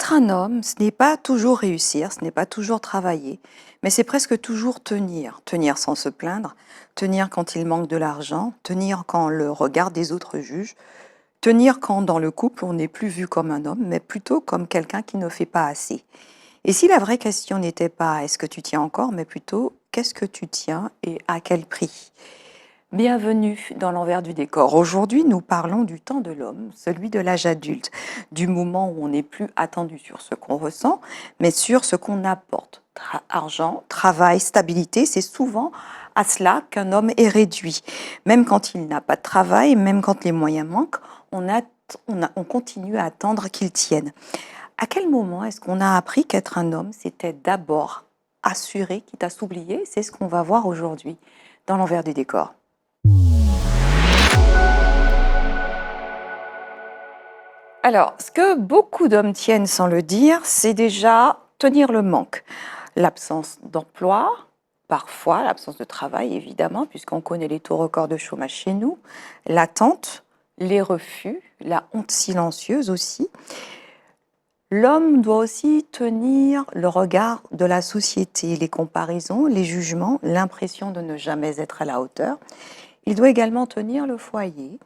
Être un homme, ce n'est pas toujours réussir, ce n'est pas toujours travailler, mais c'est presque toujours tenir. Tenir sans se plaindre, tenir quand il manque de l'argent, tenir quand le regard des autres juge, tenir quand dans le couple on n'est plus vu comme un homme, mais plutôt comme quelqu'un qui ne fait pas assez. Et si la vraie question n'était pas est-ce que tu tiens encore, mais plutôt qu'est-ce que tu tiens et à quel prix? Bienvenue dans l'envers du décor. Aujourd'hui, nous parlons du temps de l'homme, celui de l'âge adulte, du moment où on n'est plus attendu sur ce qu'on ressent, mais sur ce qu'on apporte. Argent, travail, stabilité, c'est souvent à cela qu'un homme est réduit. Même quand il n'a pas de travail, même quand les moyens manquent, on continue à attendre qu'il tienne. À quel moment est-ce qu'on a appris qu'être un homme, c'était d'abord assurer, quitte à s'oublier? C'est ce qu'on va voir aujourd'hui dans l'envers du décor. Alors, ce que beaucoup d'hommes tiennent sans le dire, c'est déjà tenir le manque. L'absence d'emploi, parfois l'absence de travail, évidemment, puisqu'on connaît les taux records de chômage chez nous, l'attente, les refus, la honte silencieuse aussi. L'homme doit aussi tenir le regard de la société, les comparaisons, les jugements, l'impression de ne jamais être à la hauteur. Il doit également tenir le foyer,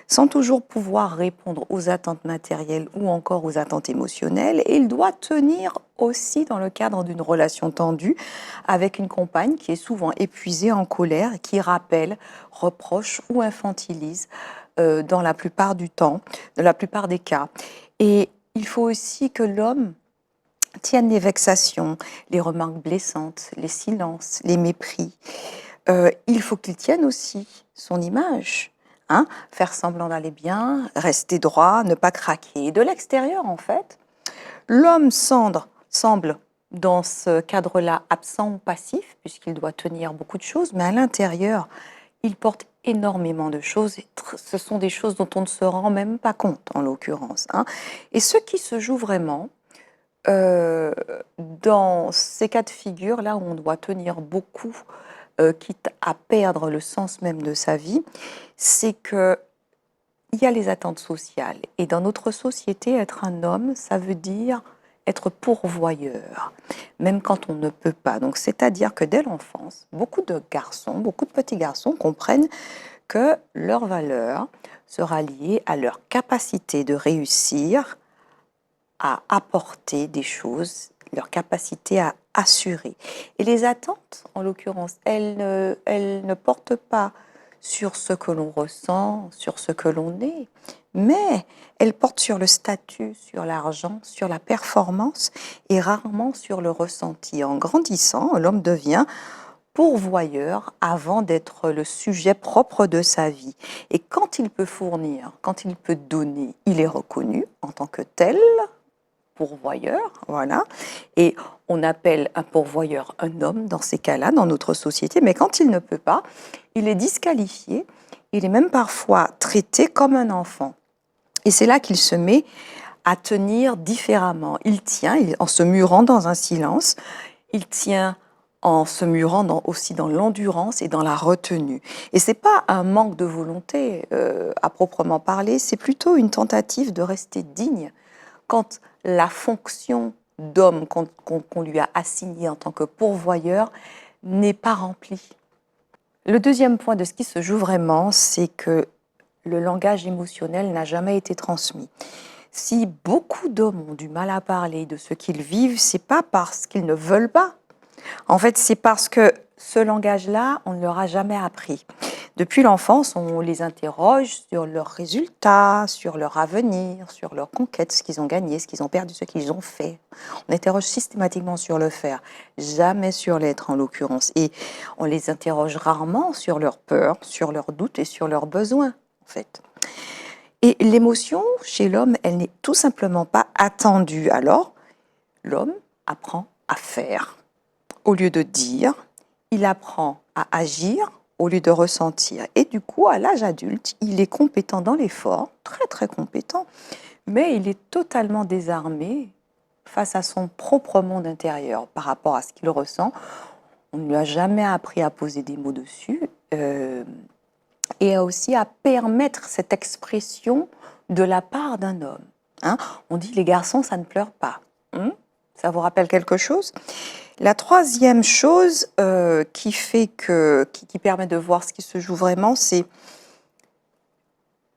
sans toujours pouvoir répondre aux attentes matérielles ou encore aux attentes émotionnelles. Et il doit tenir aussi dans le cadre d'une relation tendue avec une compagne qui est souvent épuisée, en colère, qui rappelle, reproche ou infantilise dans la plupart du temps, dans la plupart des cas. Et il faut aussi que l'homme tienne les vexations, les remarques blessantes, les silences, les mépris. Il faut qu'il tienne aussi son image. Hein, faire semblant d'aller bien, rester droit, ne pas craquer. De l'extérieur, en fait, l'homme semble, dans ce cadre-là, absent ou passif, puisqu'il doit tenir beaucoup de choses, mais à l'intérieur, il porte énormément de choses. Et ce sont des choses dont on ne se rend même pas compte, en l'occurrence. Hein. Et ce qui se joue vraiment dans ces cas de figure, là où on doit tenir beaucoup, quitte à perdre le sens même de sa vie, c'est que il y a les attentes sociales. Et dans notre société, être un homme, ça veut dire être pourvoyeur, même quand on ne peut pas. Donc, c'est-à-dire que dès l'enfance, beaucoup de garçons, beaucoup de petits garçons comprennent que leur valeur sera liée à leur capacité de réussir à apporter des choses, leur capacité à assurer. Et les attentes, en l'occurrence, elles ne portent pas sur ce que l'on ressent, sur ce que l'on est, mais elles portent sur le statut, sur l'argent, sur la performance et rarement sur le ressenti. En grandissant, l'homme devient pourvoyeur avant d'être le sujet propre de sa vie. Et quand il peut fournir, quand il peut donner, il est reconnu en tant que tel, pourvoyeur, voilà. Et on appelle un pourvoyeur un homme dans ces cas-là, dans notre société, mais quand il ne peut pas, il est disqualifié, il est même parfois traité comme un enfant. Et c'est là qu'il se met à tenir différemment. Il tient en se murant dans un silence, il tient en se murant aussi dans l'endurance et dans la retenue. Et c'est pas un manque de volonté à proprement parler, c'est plutôt une tentative de rester digne quand la fonction d'homme qu'on lui a assignée en tant que pourvoyeur n'est pas remplie. Le deuxième point de ce qui se joue vraiment, c'est que le langage émotionnel n'a jamais été transmis. Si beaucoup d'hommes ont du mal à parler de ce qu'ils vivent, c'est pas parce qu'ils ne veulent pas. En fait, c'est parce que ce langage-là, on ne leur a jamais appris. Depuis l'enfance, on les interroge sur leurs résultats, sur leur avenir, sur leurs conquêtes, ce qu'ils ont gagné, ce qu'ils ont perdu, ce qu'ils ont fait. On interroge systématiquement sur le faire, jamais sur l'être en l'occurrence. Et on les interroge rarement sur leurs peurs, sur leurs doutes et sur leurs besoins, en fait. Et l'émotion, chez l'homme, elle n'est tout simplement pas attendue. Alors, l'homme apprend à faire. Au lieu de dire, il apprend à agir au lieu de ressentir. Et du coup, à l'âge adulte, il est compétent dans l'effort, très très compétent, mais il est totalement désarmé face à son propre monde intérieur par rapport à ce qu'il ressent. On ne lui a jamais appris à poser des mots dessus et aussi à permettre cette expression de la part d'un homme. hein. On dit les garçons, ça ne pleure pas. Ça vous rappelle quelque chose? La troisième chose qui permet de voir ce qui se joue vraiment, c'est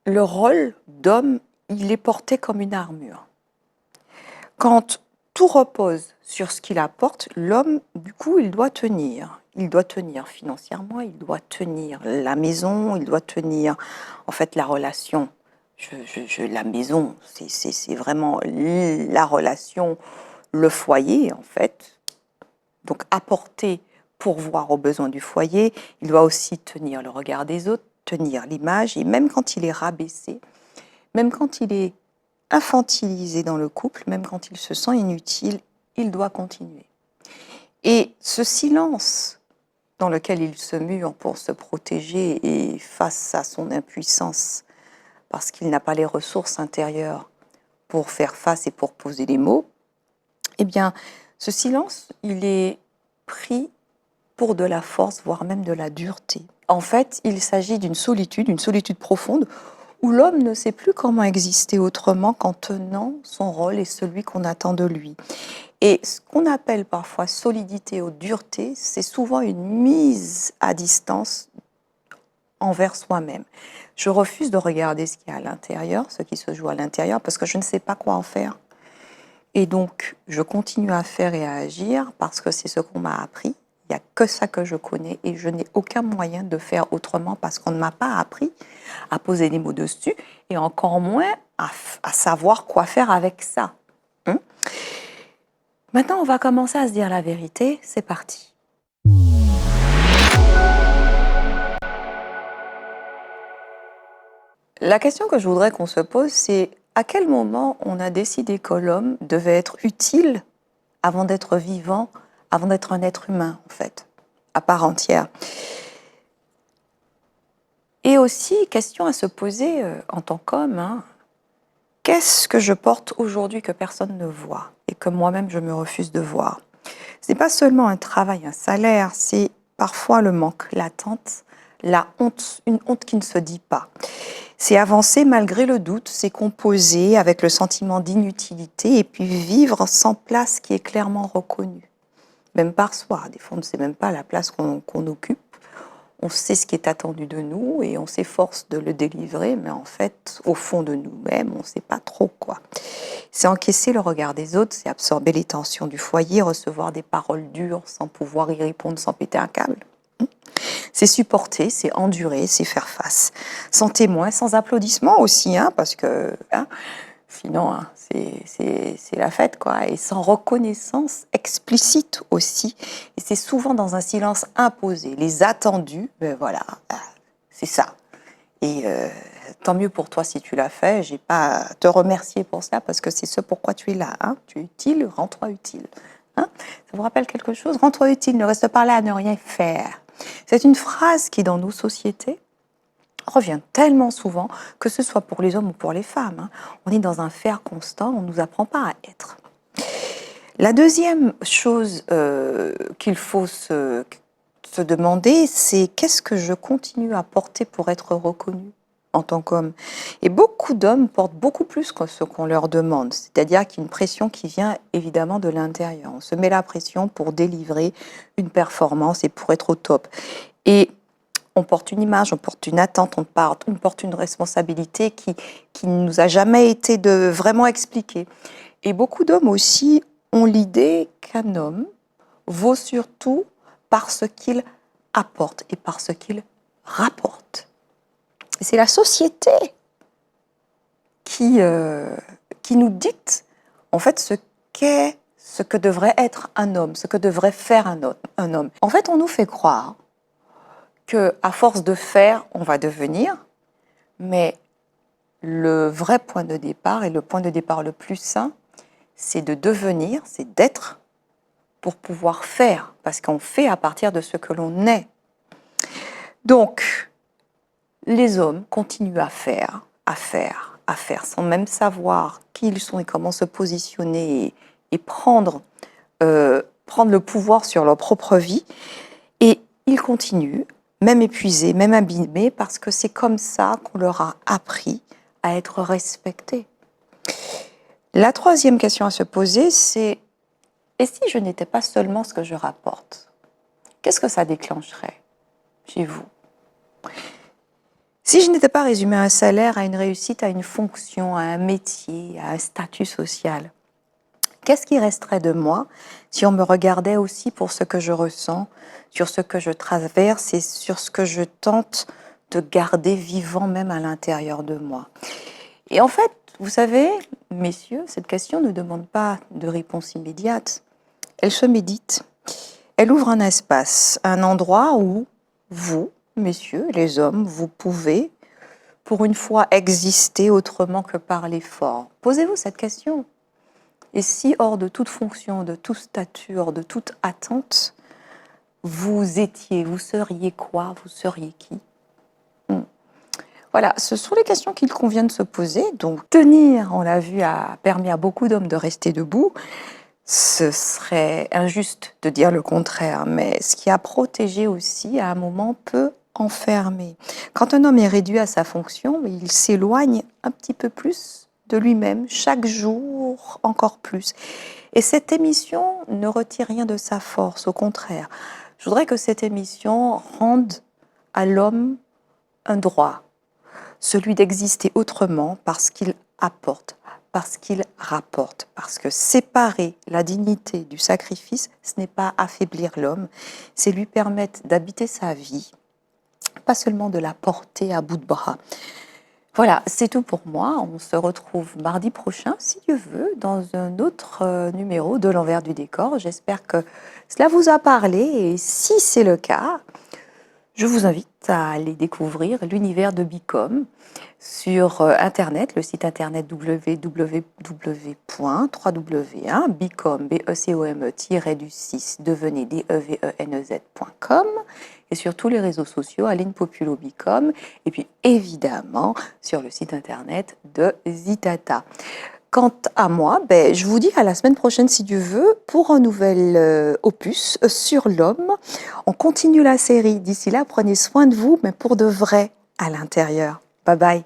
le rôle d'homme, il est porté comme une armure. Quand tout repose sur ce qu'il apporte, l'homme, du coup, il doit tenir. Il doit tenir financièrement, il doit tenir la maison, il doit tenir, en fait, la relation. La maison, c'est vraiment la relation, le foyer, en fait. Donc, apporter, pourvoir aux besoins du foyer. Il doit aussi tenir le regard des autres, tenir l'image, et même quand il est rabaissé, même quand il est infantilisé dans le couple, même quand il se sent inutile, il doit continuer. Et ce silence dans lequel il se mure pour se protéger et face à son impuissance, parce qu'il n'a pas les ressources intérieures pour faire face et pour poser des mots, eh bien, ce silence, il est pris pour de la force, voire même de la dureté. En fait, il s'agit d'une solitude, une solitude profonde, où l'homme ne sait plus comment exister autrement qu'en tenant son rôle et celui qu'on attend de lui. Et ce qu'on appelle parfois solidité ou dureté, c'est souvent une mise à distance envers soi-même. Je refuse de regarder ce qu'il y a à l'intérieur, ce qui se joue à l'intérieur, parce que je ne sais pas quoi en faire. Et donc, je continue à faire et à agir parce que c'est ce qu'on m'a appris. Il n'y a que ça que je connais et je n'ai aucun moyen de faire autrement parce qu'on ne m'a pas appris à poser des mots dessus et encore moins à savoir quoi faire avec ça. Maintenant, on va commencer à se dire la vérité. C'est parti. La question que je voudrais qu'on se pose, c'est à quel moment on a décidé que l'homme devait être utile avant d'être vivant, avant d'être un être humain, en fait, à part entière. Et aussi, question à se poser en tant qu'homme, qu'est-ce que je porte aujourd'hui que personne ne voit et que moi-même je me refuse de voir? Ce n'est pas seulement un travail, un salaire, c'est parfois le manque, l'attente, la honte, une honte qui ne se dit pas. C'est avancer malgré le doute, c'est composer avec le sentiment d'inutilité et puis vivre sans place qui est clairement reconnue. Même par soi, des fois on ne sait même pas la place qu'on occupe. On sait ce qui est attendu de nous et on s'efforce de le délivrer, mais en fait, au fond de nous-mêmes, on ne sait pas trop quoi. C'est encaisser le regard des autres, c'est absorber les tensions du foyer, recevoir des paroles dures sans pouvoir y répondre, sans péter un câble. C'est supporter, c'est endurer, c'est faire face. Sans témoin, sans applaudissements aussi, parce que sinon, c'est la fête, quoi. Et sans reconnaissance explicite aussi. Et c'est souvent dans un silence imposé. Les attendus, ben voilà, c'est ça. Et tant mieux pour toi si tu l'as fait. J'ai pas à te remercier pour ça parce que c'est ce pourquoi tu es là. Tu es utile, rends-toi utile. Ça vous rappelle quelque chose? Rends-toi utile, ne reste pas là à ne rien faire. C'est une phrase qui, dans nos sociétés, revient tellement souvent, que ce soit pour les hommes ou pour les femmes. On est dans un faire constant, on ne nous apprend pas à être. La deuxième chose qu'il faut se demander, c'est qu'est-ce que je continue à porter pour être reconnu en tant qu'homme? Et beaucoup d'hommes portent beaucoup plus que ce qu'on leur demande, c'est-à-dire qu'il y a une pression qui vient évidemment de l'intérieur. On se met la pression pour délivrer une performance et pour être au top. Et on porte une image, on porte une attente, on porte une responsabilité qui ne nous a jamais été de vraiment expliquer. Et beaucoup d'hommes aussi ont l'idée qu'un homme vaut surtout par ce qu'il apporte et par ce qu'il rapporte. Et c'est la société qui nous dicte en fait ce que devrait être un homme, ce que devrait faire un homme. En fait, on nous fait croire qu'à force de faire, on va devenir, mais le vrai point de départ, et le point de départ le plus sain, c'est de devenir, c'est d'être, pour pouvoir faire, parce qu'on fait à partir de ce que l'on est. Donc, les hommes continuent à faire, sans même savoir qui ils sont et comment se positionner et prendre le pouvoir sur leur propre vie, et ils continuent, même épuisés, même abîmés, parce que c'est comme ça qu'on leur a appris à être respectés. La troisième question à se poser, c'est et si je n'étais pas seulement ce que je rapporte? Qu'est-ce que ça déclencherait chez vous? Si je n'étais pas résumé à un salaire, à une réussite, à une fonction, à un métier, à un statut social, qu'est-ce qui resterait de moi si on me regardait aussi pour ce que je ressens, sur ce que je traverse et sur ce que je tente de garder vivant même à l'intérieur de moi? Et en fait, vous savez, messieurs, cette question ne demande pas de réponse immédiate. Elle se médite. Elle ouvre un espace, un endroit où vous, messieurs, les hommes, vous pouvez, pour une fois, exister autrement que par l'effort. Posez-vous cette question. Et si, hors de toute fonction, de toute stature, de toute attente, vous étiez, vous seriez quoi? Vous seriez qui? Voilà, ce sont les questions qu'il convient de se poser. Donc, tenir, on l'a vu, a permis à beaucoup d'hommes de rester debout. Ce serait injuste de dire le contraire, mais ce qui a protégé aussi, à un moment, peut enfermer. Quand un homme est réduit à sa fonction, il s'éloigne un petit peu plus de lui-même, chaque jour encore plus. Et cette émission ne retire rien de sa force, au contraire. Je voudrais que cette émission rende à l'homme un droit, celui d'exister autrement parce qu'il apporte, parce qu'il rapporte, parce que séparer la dignité du sacrifice, ce n'est pas affaiblir l'homme, c'est lui permettre d'habiter sa vie, pas seulement de la porter à bout de bras. Voilà, c'est tout pour moi. On se retrouve mardi prochain, si Dieu veut, dans un autre numéro de l'envers du décor. J'espère que cela vous a parlé et si c'est le cas, je vous invite à aller découvrir l'univers de Bicom sur Internet, le site internet www.bicom-devenez-z.com et sur tous les réseaux sociaux, Aline Populo Bicom, et puis évidemment sur le site internet de Zitata. Quant à moi, je vous dis à la semaine prochaine si Dieu veut pour un nouvel opus sur l'homme. On continue la série. D'ici là, prenez soin de vous, mais pour de vrai à l'intérieur. Bye bye.